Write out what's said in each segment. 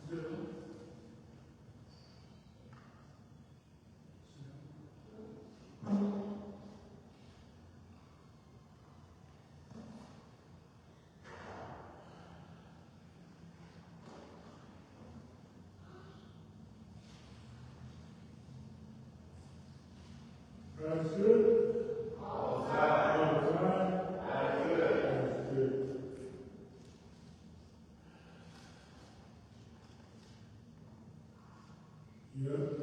That's good. All the time. All the time. That's good. That's good. Yep.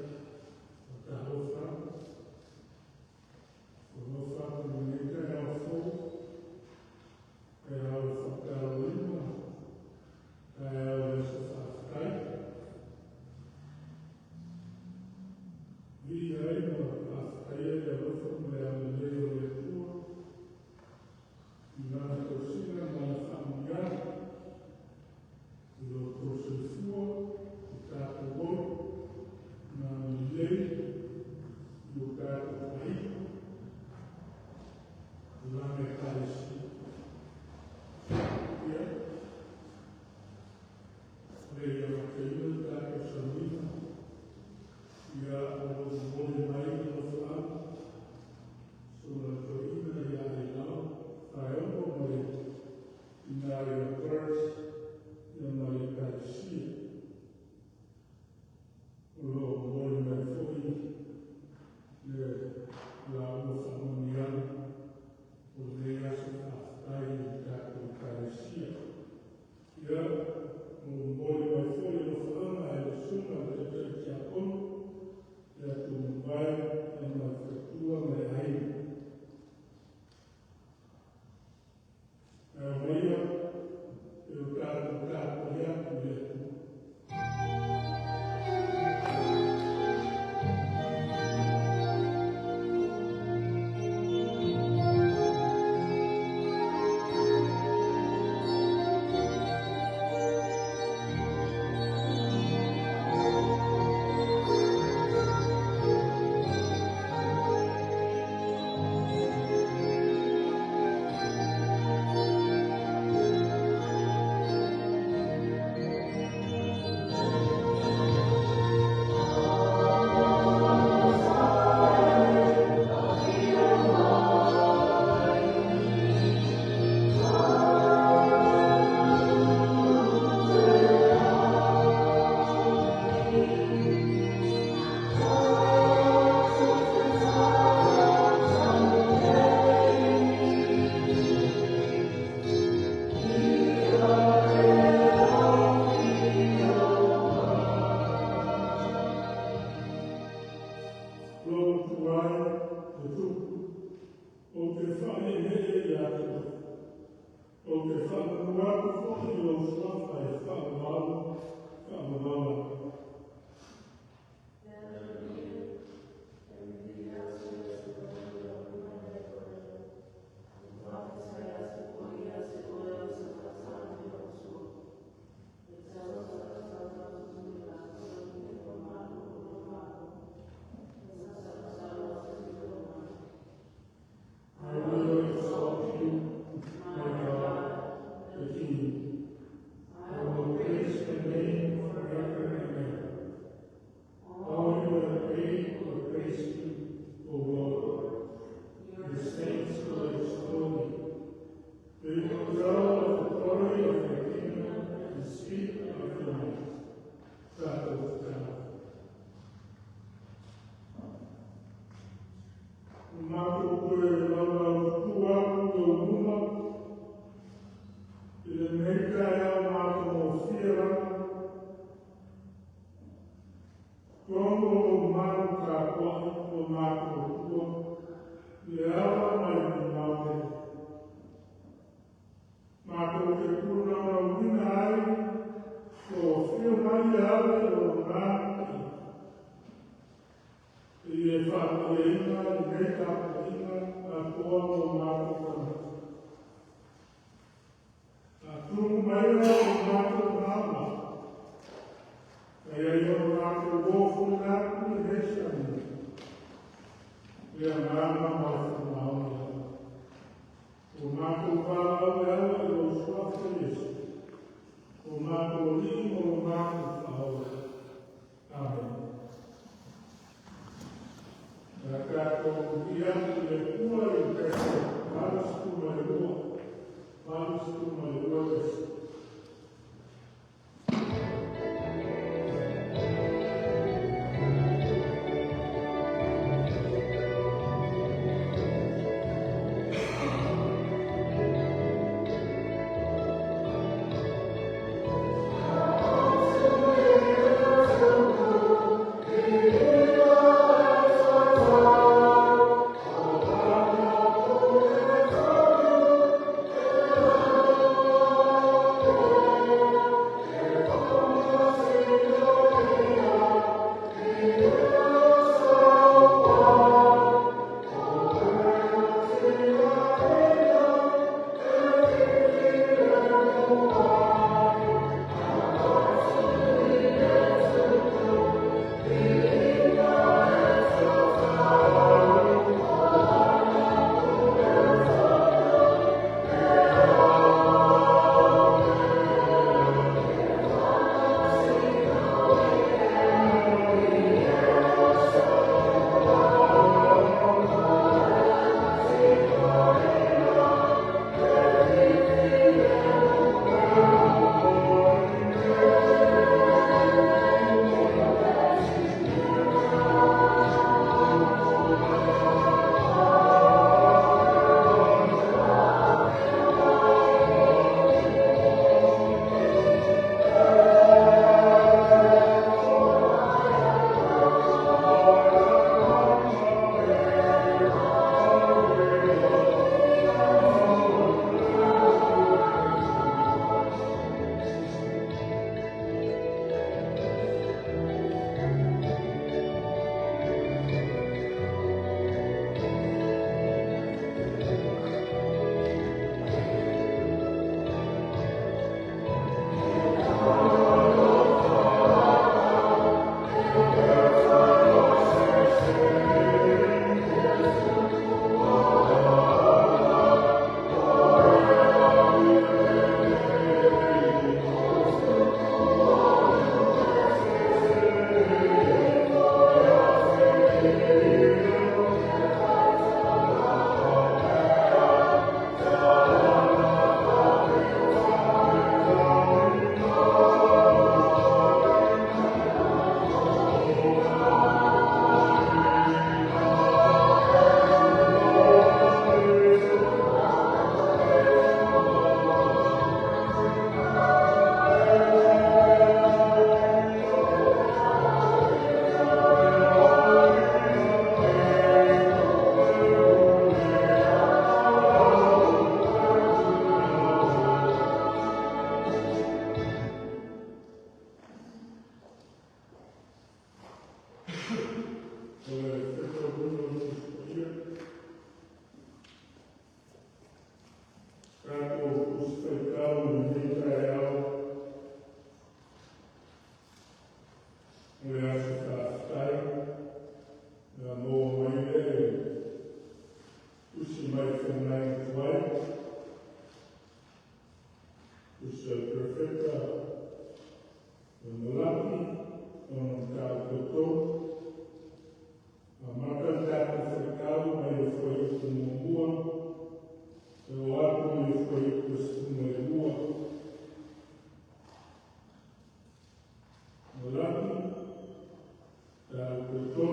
we ask that time, more way, pushing my from 9 to 12, push perfecta, Mulaki, on Calcotto, a marca cercado, mas foi como rua, o arco foi como rua, Mulaki, Calcotto,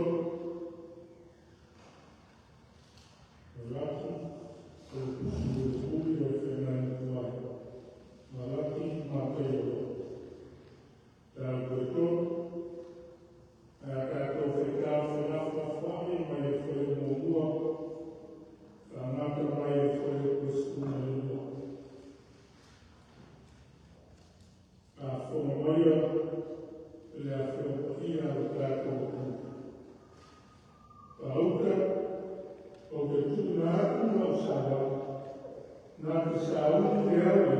Mulaki, o Público e Fernando Duarte, Mulaki, Mateiro. Calcotto, a cartofecal foi na fome, mas foi uma rua, a mata mais foi o costume a fome ele a filosofia do trato a outra, porque tudo nada não sabe, nada saúde dela,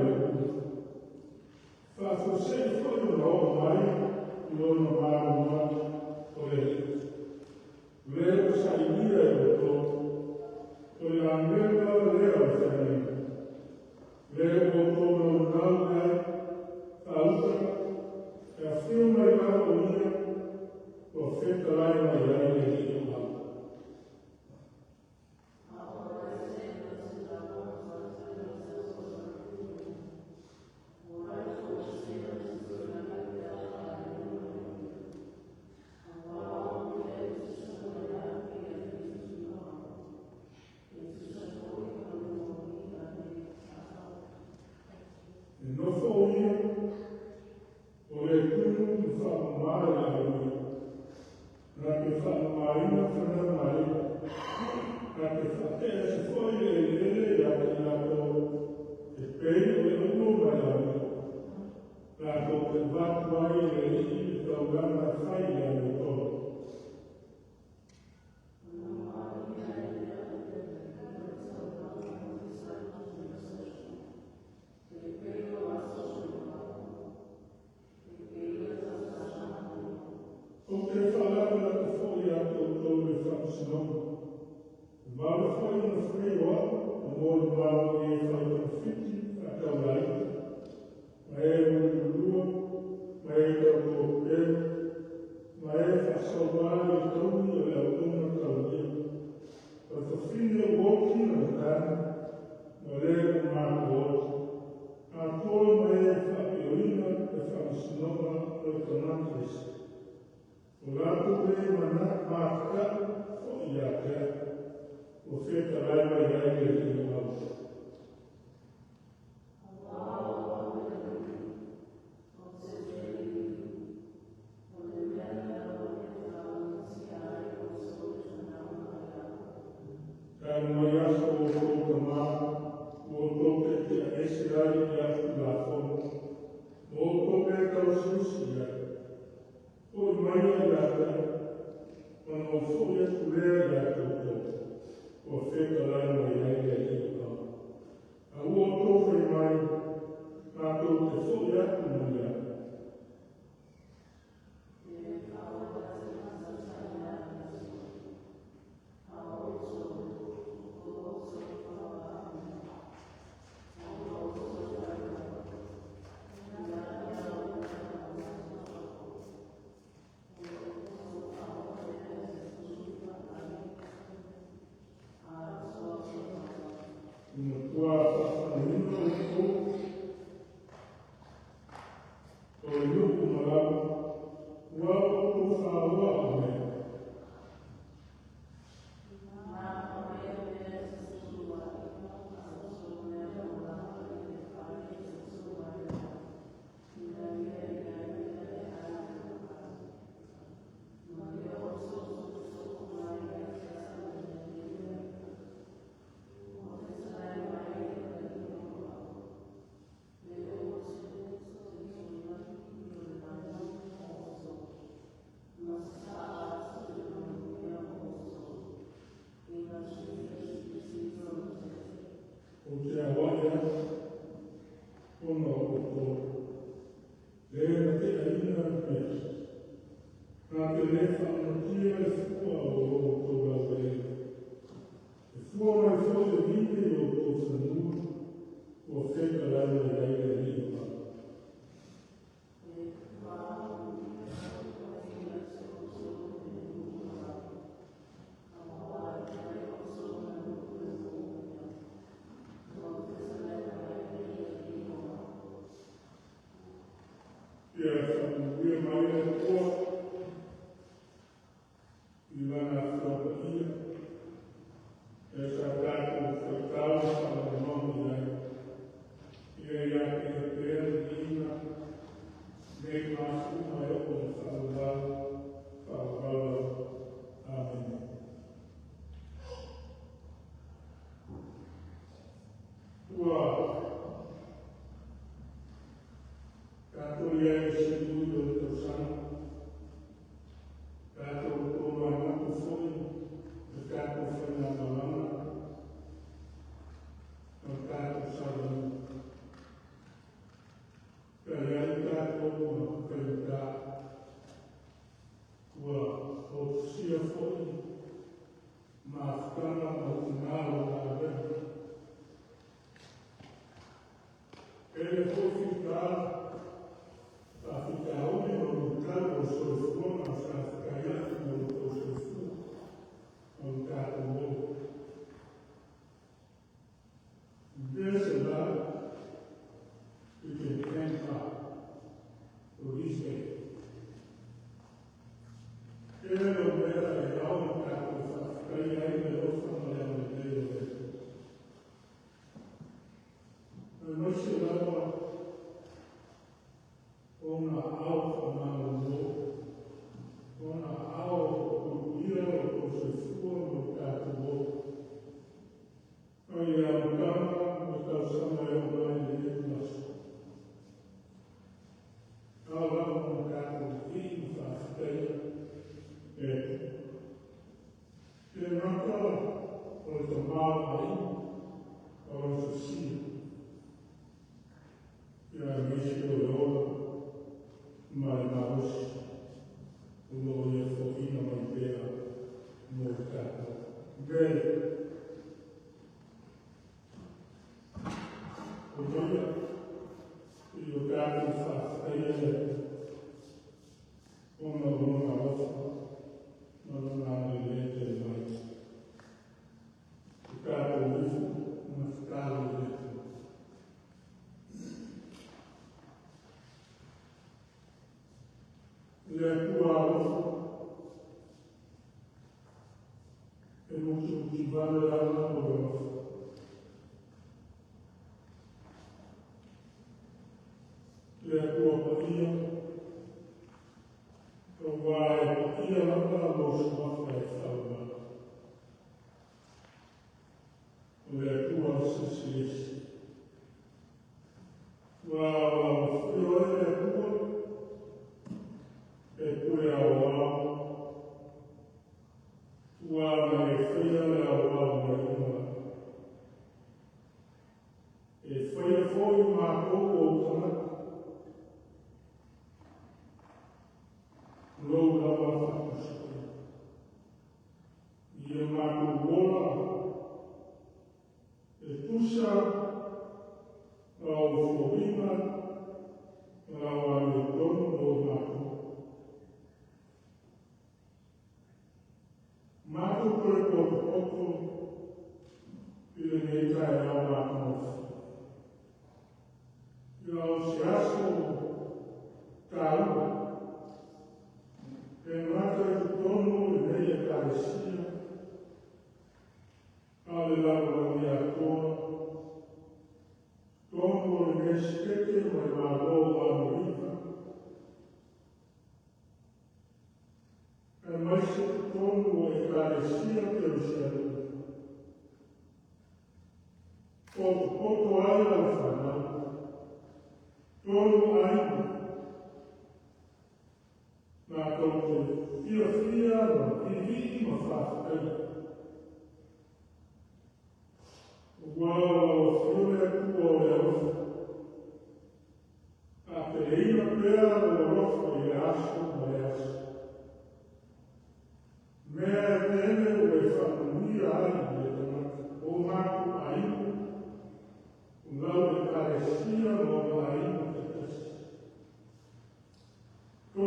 você foi o novo mãe, o normal, foi ver saída foi a mesma leva também. Ver o normal, a outra, a firma e a colina, o feito lá em Miami e o mal. Nā te lefa anotia e fua o tō rau e. E fua mai fua te vite o tō whanua o wheka rai e rai e rai o.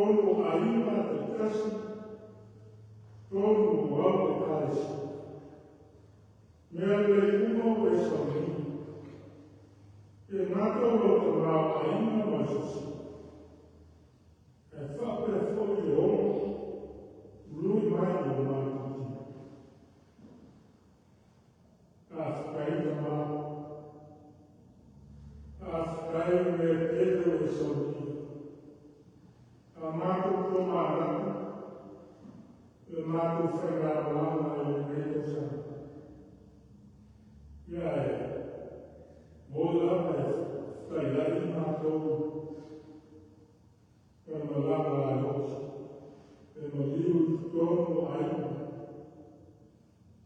Tono ainda te kasi, tono au te kaisi. Mea le uno e sauni. E nato lo te rao ainda maisusi. E whape fo i ono, lui mai o mātuti. A whakaina mā. A whakaina me edo e sauni. A mātou ko mānaka, e mātou whaingawana e le meto sana. Ia e, mōlama e whailai mātou, e malama a hoki, e maliu tono aina,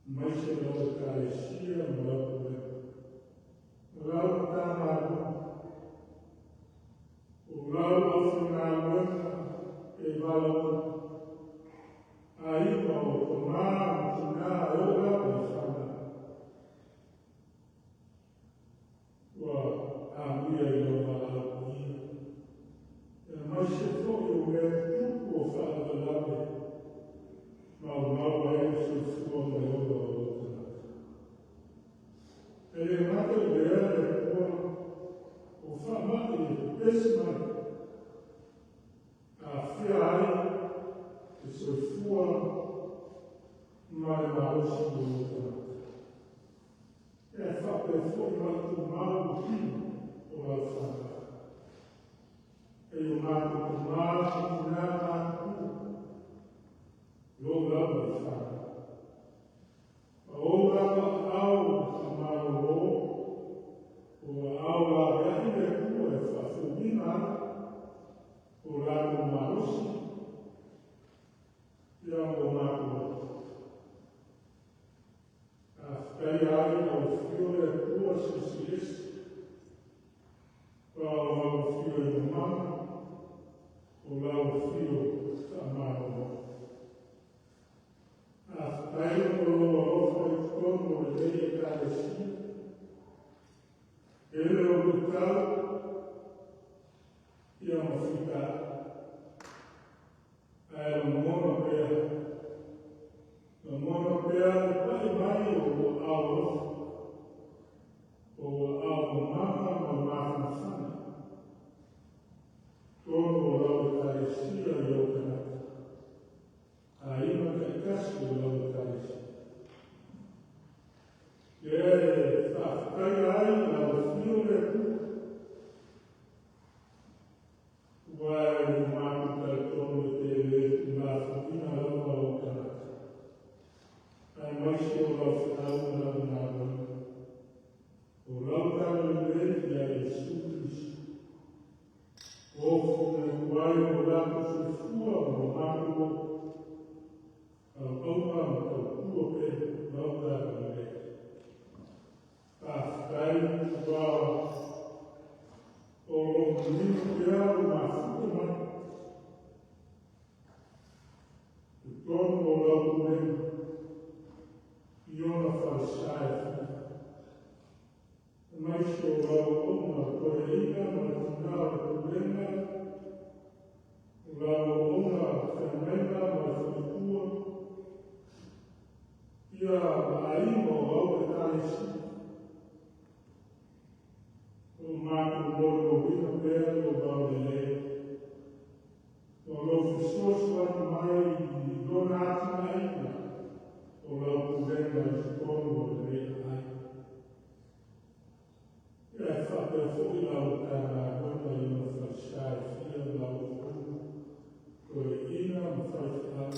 maise no ka e sia malau e. Malau tāmātua, o lau afu ngā wena, e walau a iwa o ko maa ki ngā ora o whana. Wa a muia i o walau ia. E mai se whoi o me tuku o whana lawe. Mau e se fua me ora o tana. E le mata o ea e kua o whamate e pesi mai. A whia ai, e se fua mai maosi o tana. E whape fwoi matu mau kino o au whana. E o matu ku maa ki ngā matu lo lau e whana. O rawa au ka mau o, o au a rehi e kua e whawhumina o rāko maosi, ia o mātua. A whkai ai o whio e kua se siesi, pa o lau whio e mama, o lau whio ka mātua. A whkai o loa ofa i tono e rei e kāresia, e leo lukau, ia mo whika. Ai o mona pēa. O mona pēa e pai mai o ao ofa. O ao mama ma māwha whana. Tono o lau e kāresia i o kanaka. A ima ka kasi o lau e kāresia. E whawhkai ai na o whio e kuka. Wai mātu kai tono te ngā whakina rawa o kanaka. Ai maisi o lau whakau na ngā wani. O lau tāna rei a Jesu Christu. O whine wai o rāko se fua o mātu o. A aupa o tau kua pe lau tāna rei. A whakai wā o rongo pia o mā whukuma. O tono o lau mena, i ona whaisae whina. Maisi o lau oma koe ina ma tina o kurenga, o lau oma whenmena ma whukua, ia a imo o lau e taisi. O mātu moro o wina pēr o Baudelaire. O lau whisoso atu mai i dona atina ina. O lau kurenga i whikono o rei ai. Ia e whape fwoi lau tāna gona i ma whaisae whia lau whunu. Koe ina ma whaisae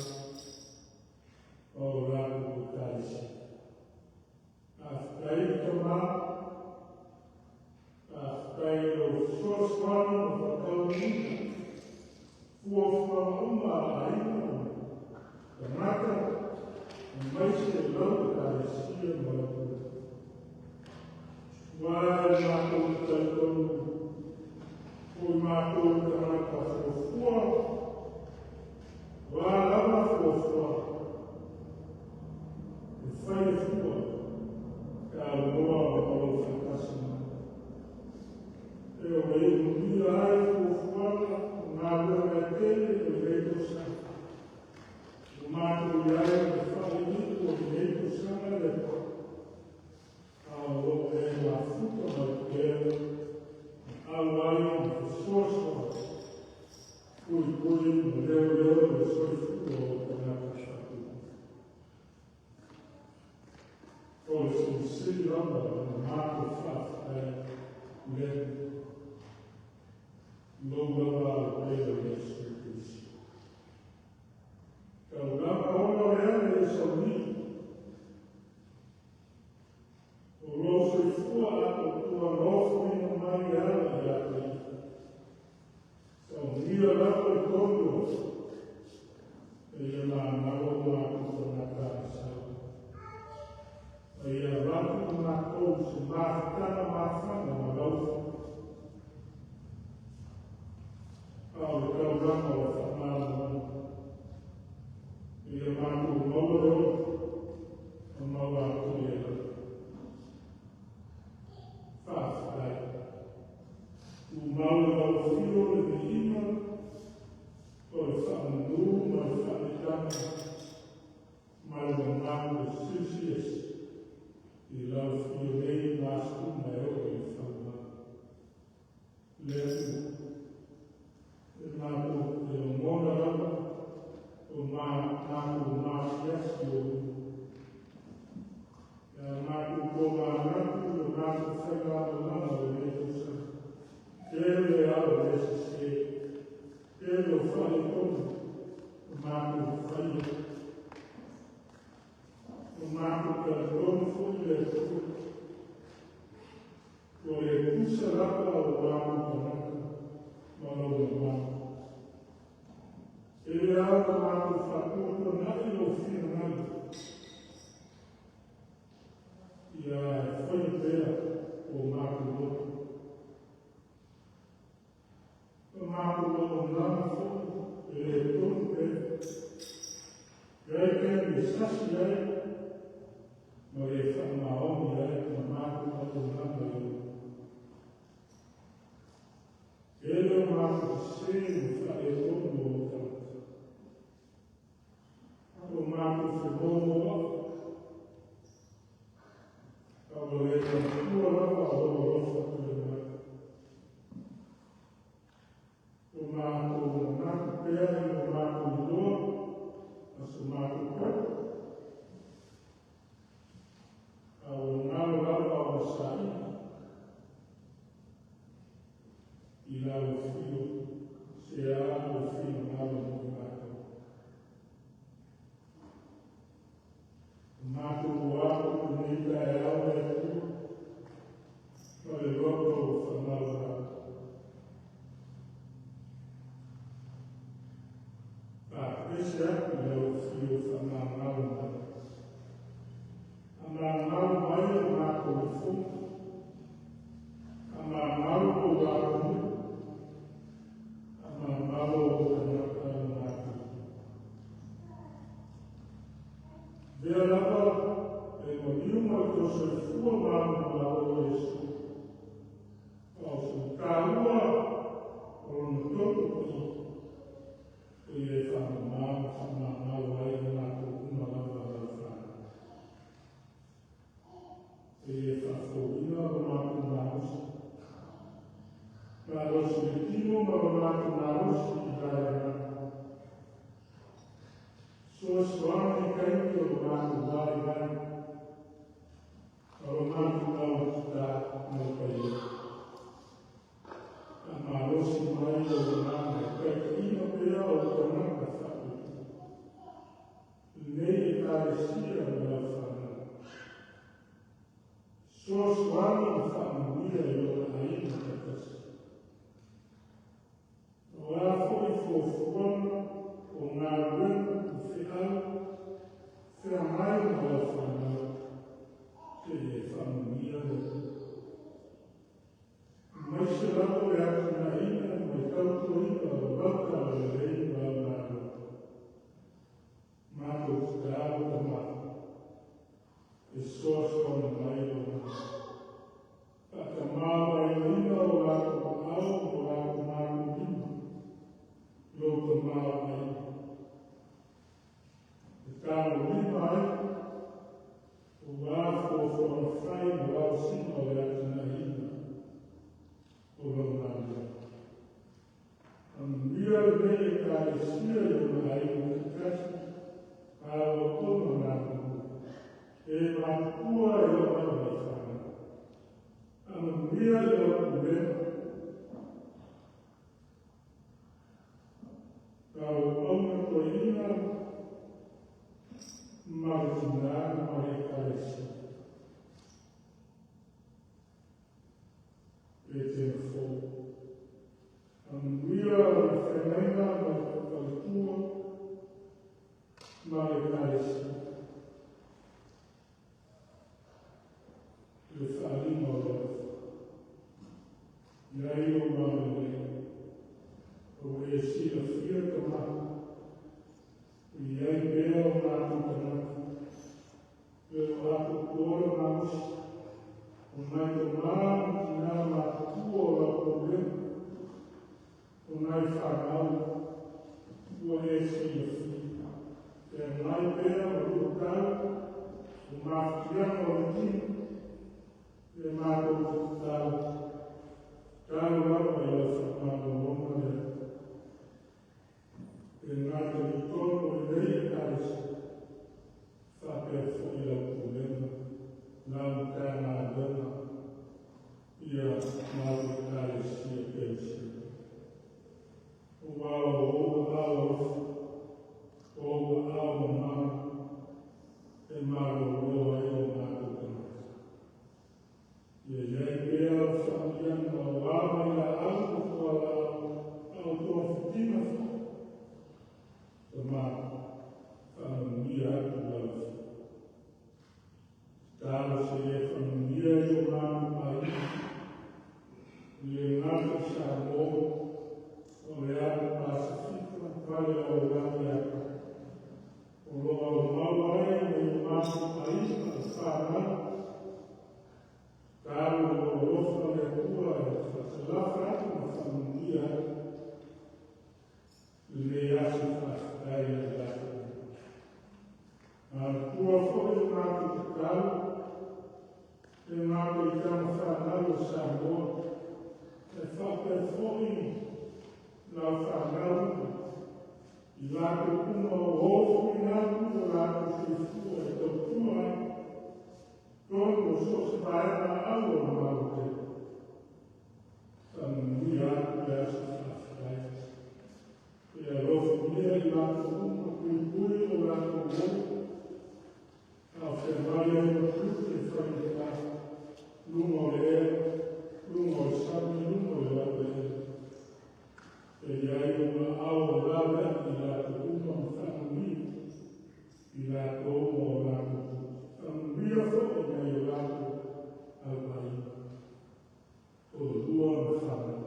o rāku o taisi. A whai ka mā. Kai o soswani o whakau nina, fua whauma a ina o kanaka, o maise lau ka e sia mātua. Wai mātou tautonu, o mātou kanaka fua, wā lama fua, e whai fua, ka loa o au whakasina. E o e mui ai o whana, ngā wera tele o rama o mātou whawhai le loura o reo Yesu Kristo. Kau rama ono rea le sauni o roso I fua ato tua rofu ina mai ala I ato I. Sauni a rama I tondo ia mā maro mātou whanaka sau. Ia ratu mātou se māwhitana māwhana ma rauwha. Au e kau rama o whanāra. Ia mātou maureo o maua atu ia rau. Whawhai. U maua o whio e me ina o e whananū ma e whanitana mai o mātou sisies. I lau whio nei māsku mai o I whanua. Lesu, e mātou e o mona rama, o mātou māsiasi o e mātou ko mānatu, e mātou whaingāto lama o Lesusa. Kere ao Lesusa, kere o whare tonu, o mātou whaia. O mātou ka tonu fōi le tō. O le kusa raka o mātou kanaka, mana o mātou. E le ao ka mātou whakoko nai o whina nai. Ia whai pēr o mātou loto. O mātou loto nana fōi, e le tōnu pēr. Gai pēr me sasi ai, ma e whamaoni ai ma mātou atu nana eu. E leo mātou se whae tonu o tātou. O mātou whemomo waka. Kawa e ka tua rapa o rofa tue mai. O mātou naka pēr o mātou loa, aso mātou kōta. O ngāo rapa o sāi, I lau whio, se āo whio ngāo mo mātou. Mātou o āo kunita e ao e tu, no e roto o whanau rapa. Pese aku lau whio whanau ngāo mātou. Ama ngau mai o mātou fu, ama ngau o wākunu, ama ngau o kanaka mātou. Vea lapa, e mo iuma ko se fua mātou la o Yesu. Pau su kāua, o no toko ki, e e whanau ngau ai mātou kuma lapa lau whanau. E whawhōina o mātou nāusi. Ka rosi e tino ma o mātou nāusi I rāia. Soa soane kaiti o mātou wāi wāi. Ka o mātou Kau auna toina Martina Marikalesi. Etefo. Anguia la fenaina Marikaltua Marikalesi. Le falima lof. Yaio mamele. O esi la fia tomata. Iai bea o nātu tanaka. Peo atu kora maus. O nai to māmu ki nā mātua o la problema. O nai whanau. Ua esi la fia. Pea nai bea o rukau. O mākiana o tini. Pea mātou kutau. Tāu rapa i la whakāma longa lea. E ngāta i tono i rei kāres, whapea fōi la problema, nāu kāna dana, ia nāu kāres ia pēsi. O wāo o ao, o ao mā, e māro roa e o mātu kāna. Ia iai pēa whakian o wāma ia au kua au toa whitina wha. Tama whanungia atu lau. Tāra se e whanungia i o māmu mai. I e ngāta sa mō o le atu Pasifika pale o rani atu. O loa o mawai me i māmu mai a whanau. Tāra o rofa le kua e whatalafa atu ma whanungia atu. Le asu whakatau e lako. Kua whoi mātu te kau, e mātu i tama whanau o Samoa, e whaka whoi nā whanau, i lako kuma o hofu i nātu o lako whiwhua e tau tua, tono o sosa paena au o mātu te. Tanui atu e asu whakatau. E a rofu mea i lako uma kui o lako mou. A whenai e o tuke whaita. Lungo ea, lungo sami, lungo e lako ea. E iai o ma ao lawe i lako uma whanui. I lako uma o lako. Whanuia fo nei o lako awai. O lua ma whanau.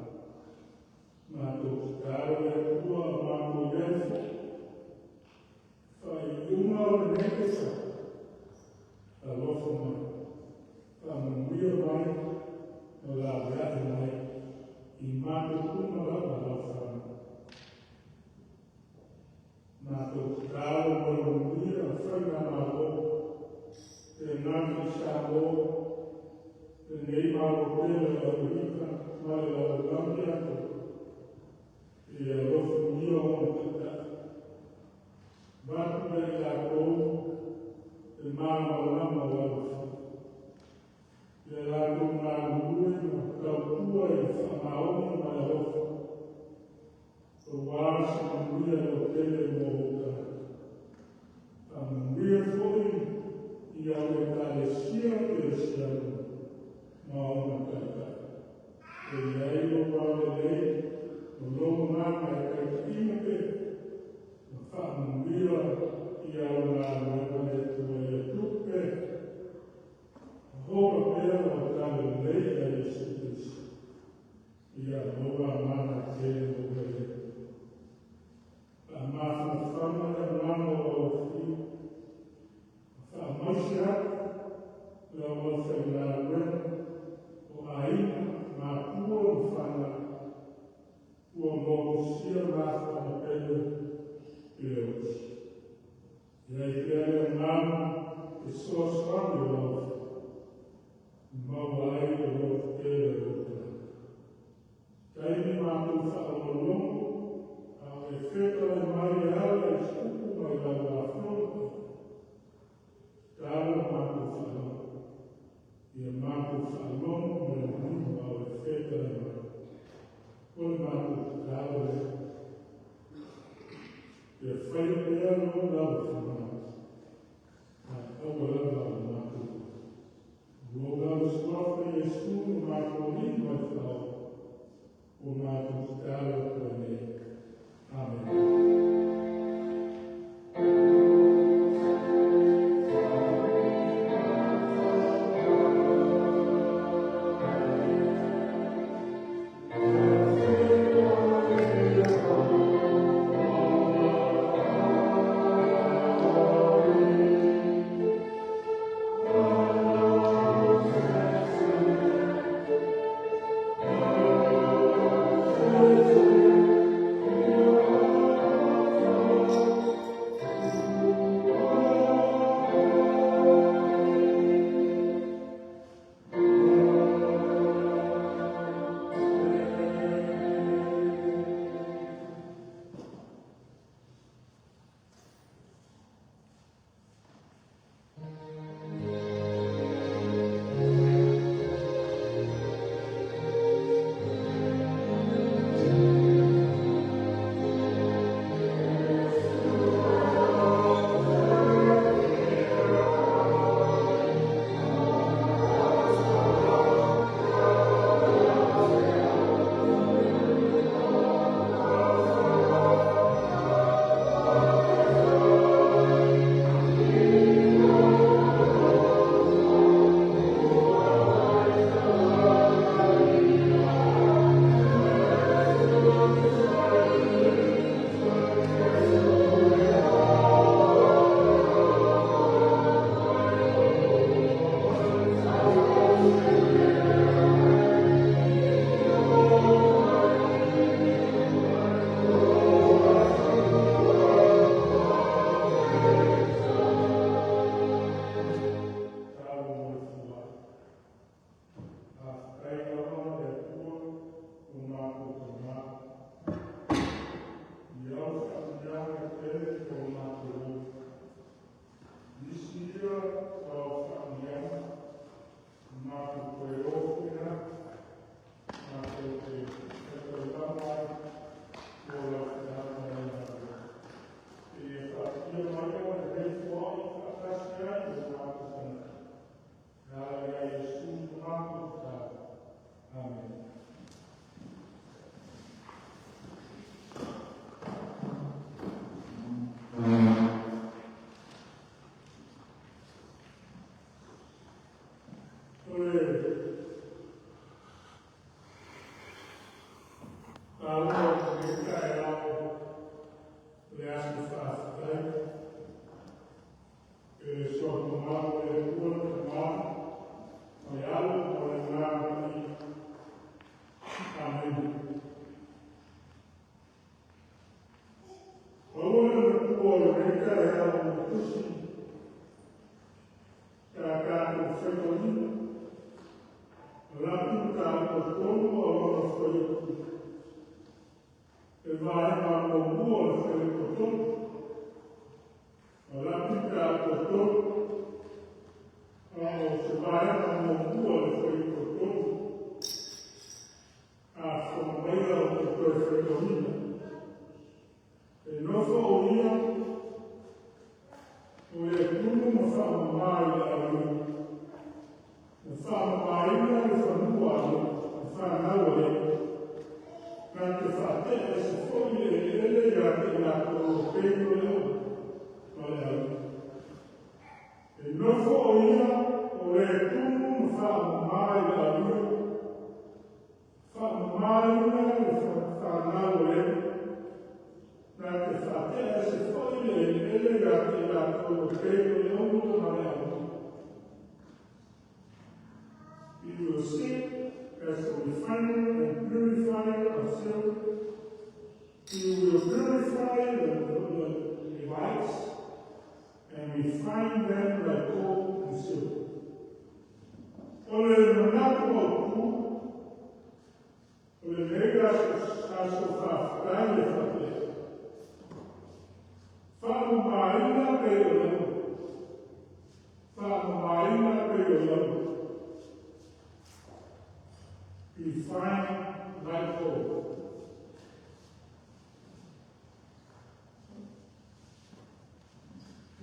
Mātou kāro e kua mātou refu. Whai iunga o nekesa. A lofa mai. Whamuia mai. O la reate mai. I mātou kuma rapa la whanu. Mātou kāro o muia whaina mālo. Te ngāti sa lo. Te nei mālo pēle a urika. Mai a ulangi atu. E a rofu mia o tata. Batu e la kou, e māma o lama o awafu. E la kou ngā ngui ma kaukua e whamaoni mai a rofu. O wāsa ngui e o tele mo hoka. A ngui e fwoi i au e kāle sia e sianu. Ma o na kaka. E iai o wāle lei. O lomo nāma e kaikima pe, o whaamumira i au ngā mea e tua e tupe, o hoa pēr o tāle lei a Iesu. I a loa mana te o e. A mafu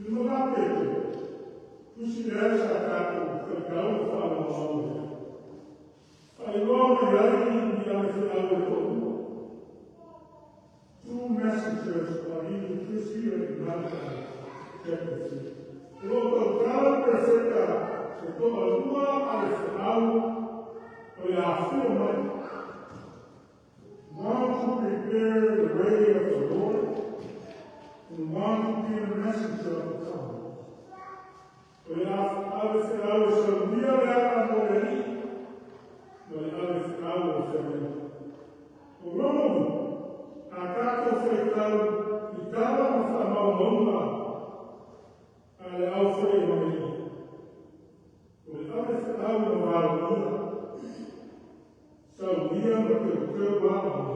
não vai ter. Tu se deve sacar o cão e fala o nome. Fala igual a mulher e a final de todo. Two messengers are in this here in Malachi chapter 3. Lo total perfecta, se toma lua al final, o la afirma. One to prepare the way of the Lord, and one to be the messenger of the covenant. Al final se olvida de la morería, al final se olvida. O Romo, acá foi tal, e estava no final longa, ao foi morería. Al final no valia. Sabia que o teu barro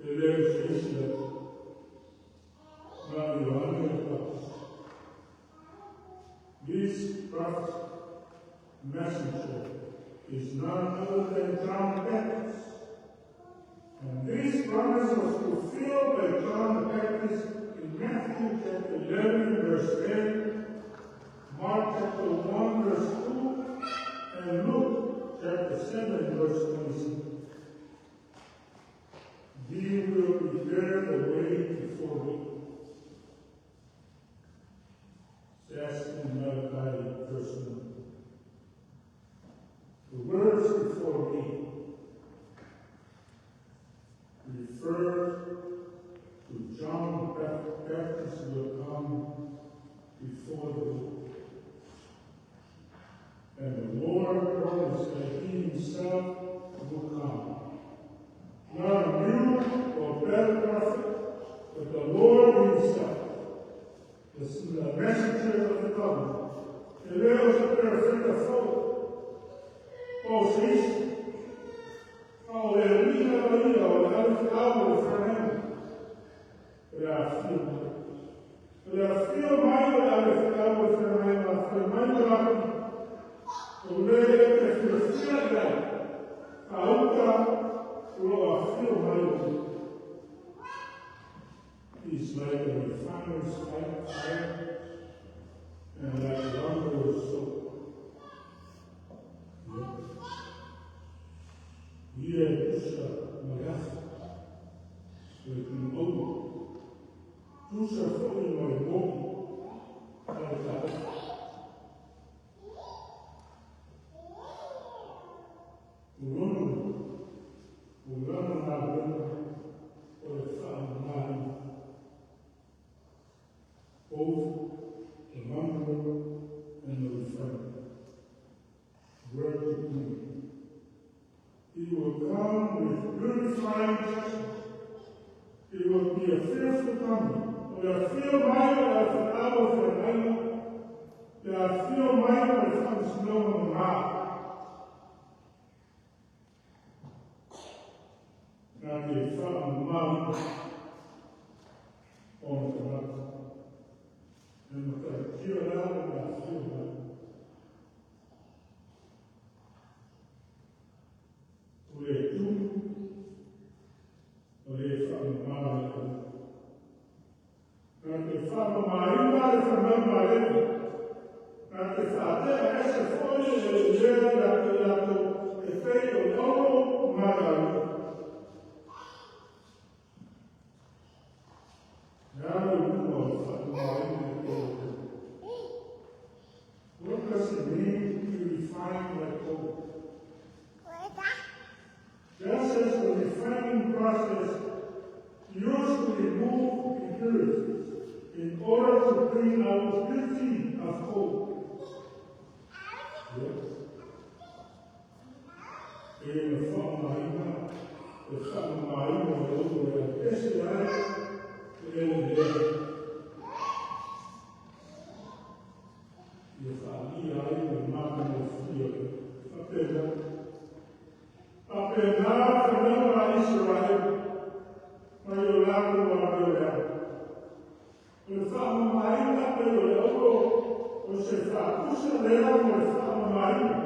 ele é justiça, this prophet messenger is none other than John the Baptist. And this promise was fulfilled by John the Baptist in Matthew chapter 11, verse 10, Mark chapter 1, verse 2, and Luke chapter 7, verse 26. He will prepare the way before me. That's in Malachi verse 1. The words before me refer to John the Baptist who will come before the Lord. And the Lord promised that he himself will come. Not a new or better prophet, but the Lord himself, the messenger of the covenant. Ele é o perfeito fogo. Ou seja, ao Elisa Maria, ao Alfredo Fernando, ele afirma mais o Alfredo Fernando, afirmando o lei que precisa a outra. He's like a refiner's fire and like a launderer's soap. He had pushed Malachi with an oath. Pushed a foot in my body like that. Urano na boca, orfano mari, both the lumber and the refiner. Work with me. He will come with purifying justice. It will be a fearful coming. Or a fear mile as an hour for an hour. There are fear mile as comes snow on the mouth. Now they found mouth on the mountain. And the cure out of that fear. Olhe tu, olhe found mouth. Now they found mouth from the mountain. Now they found there, as a folly, and there that the fate of all mouth. What does it mean to refine like gold? Just as the refining process used to remove impurities in order to bring out the beauty of gold. Yes. In the form of apesar de não a Israel, mas eu lembro do Abel. Eu falo ainda pelo eu, você fala, puxa, lembra, eu falo ainda.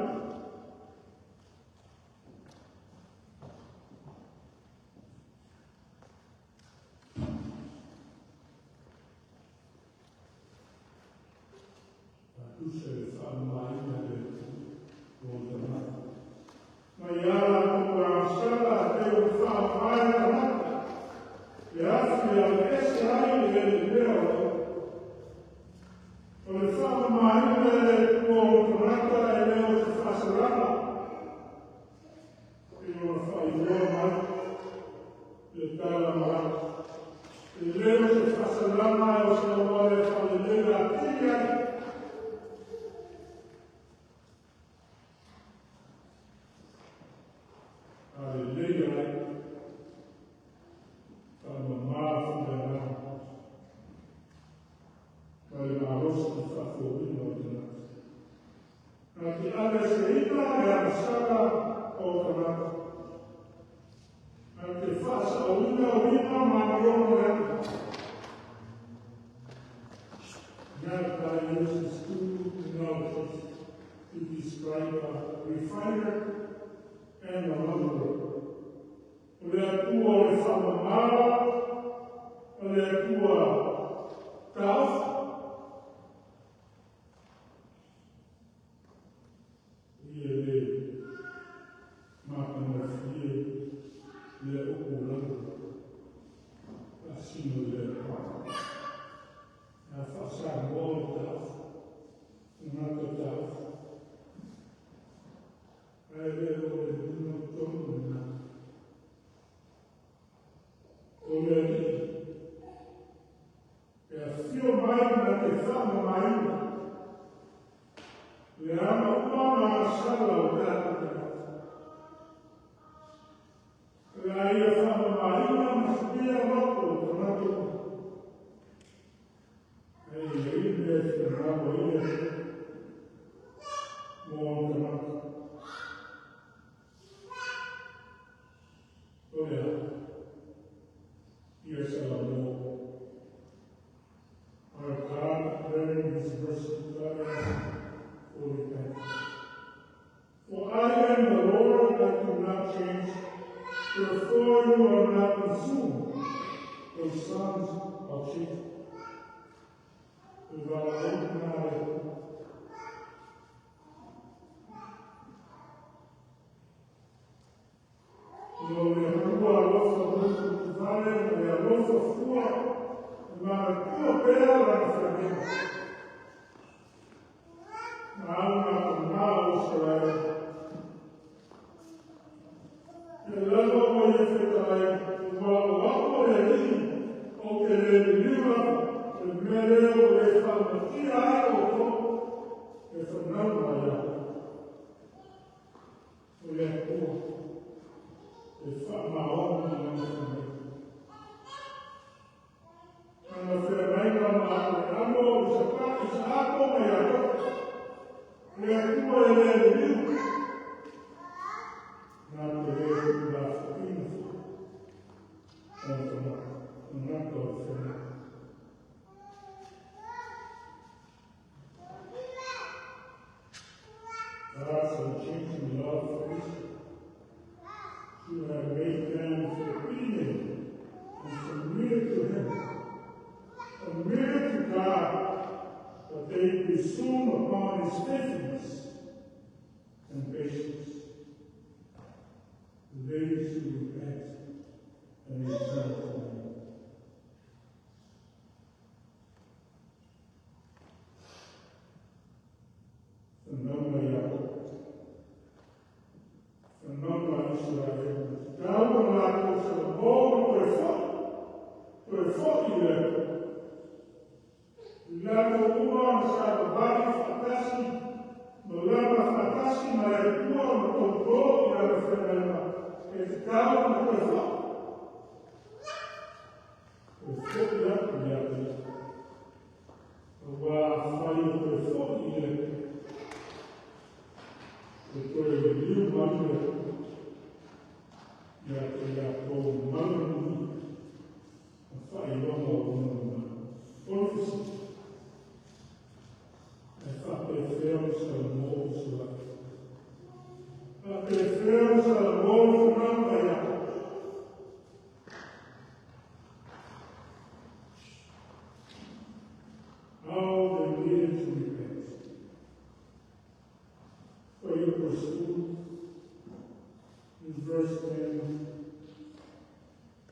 verse 10.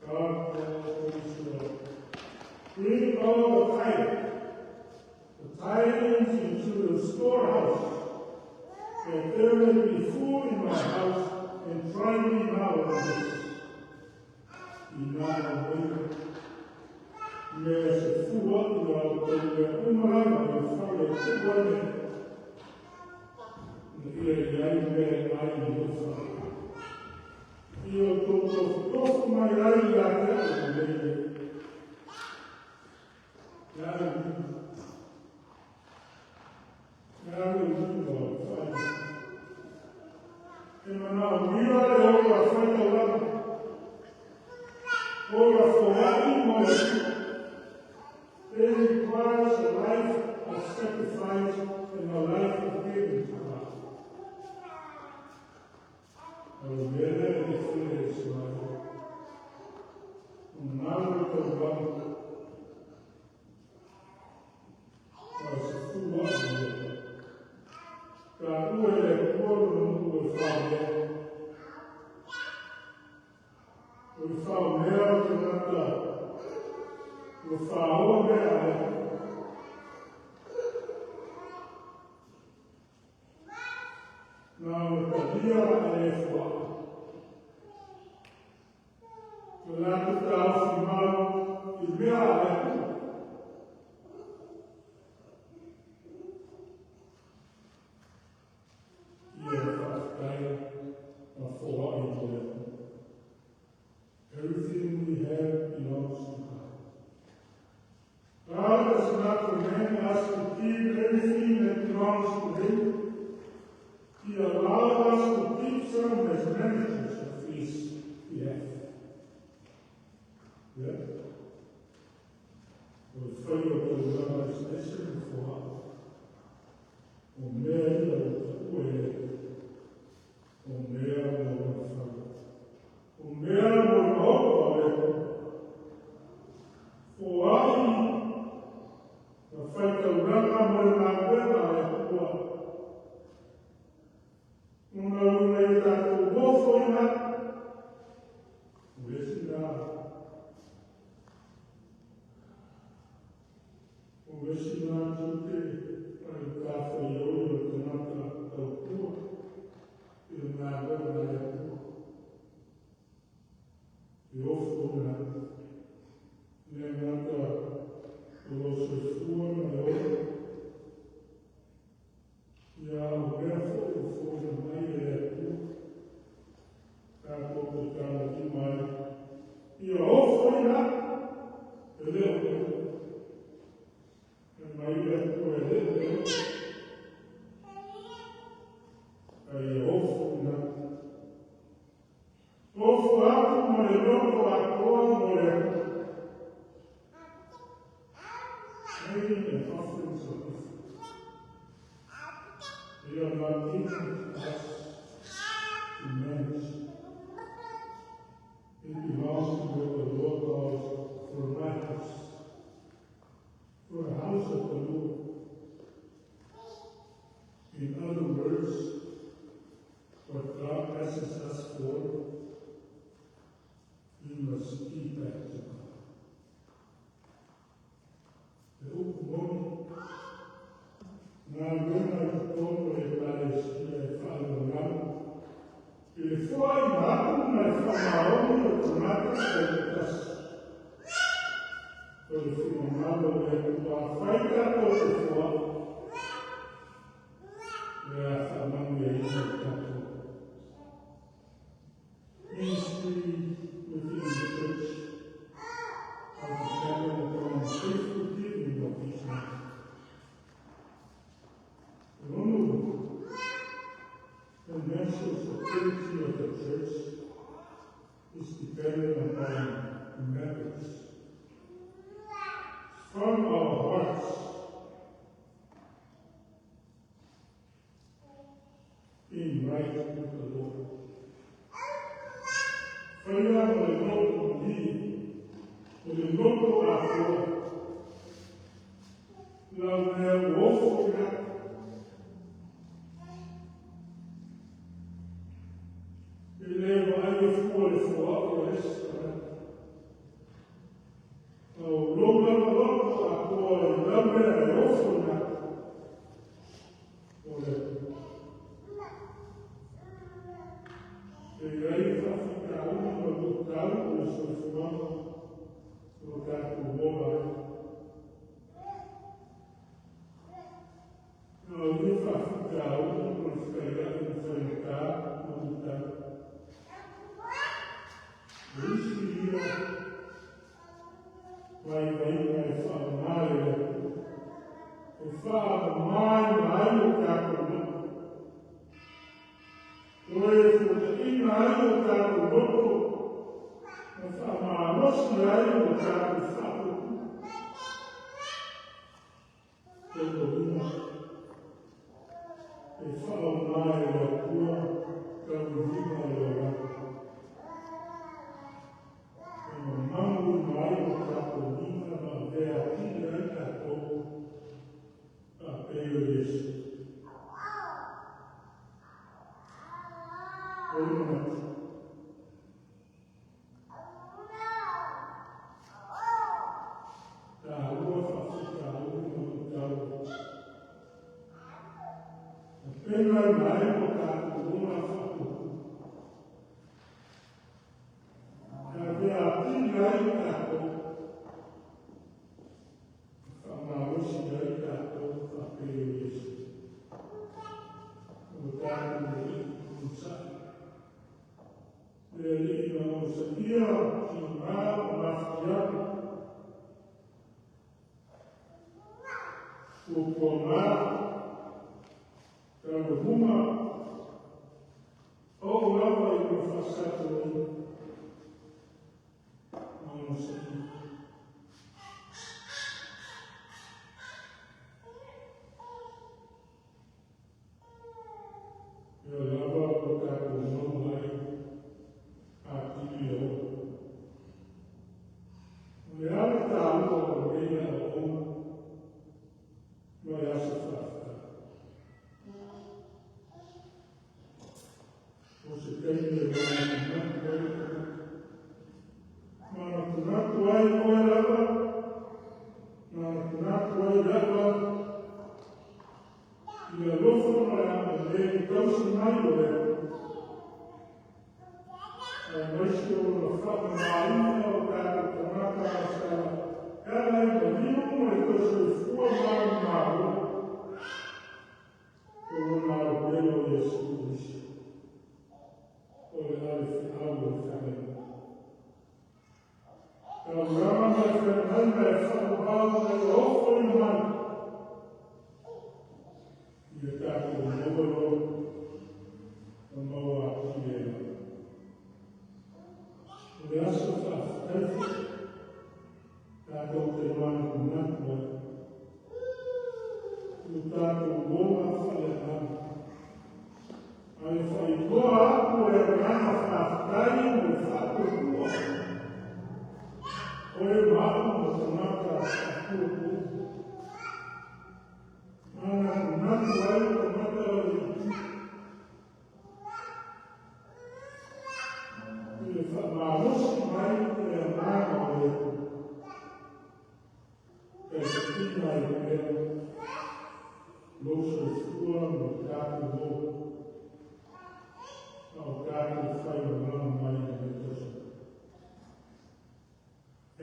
God calls Israel. Bring all the tidings into the storehouse, that there may be food in my house, and try me now in this. Mais ce fou, il a umrana, il fa le kubane, il a il fa. Io tutto mai la terra, it requires a life of sacrifice and a life of giving to God. Everything we have belongs to God. God does not command us to keep everything that belongs to Him. He allowed us to keep some as managers of His behalf. Yeah? O foi o programa especial for o meio o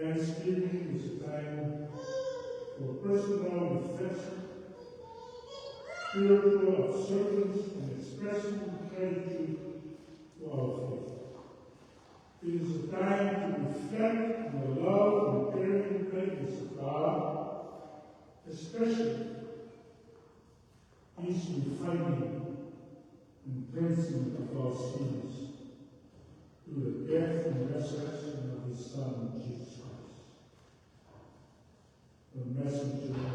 Thanksgiving is a time for personal reflection, spiritual observance, and expressing gratitude to our faith. It is a time to reflect on the love and caring greatness of God, especially His refining and cleansing of our sins through the death and resurrection of His Son, Jesus Christ. The message of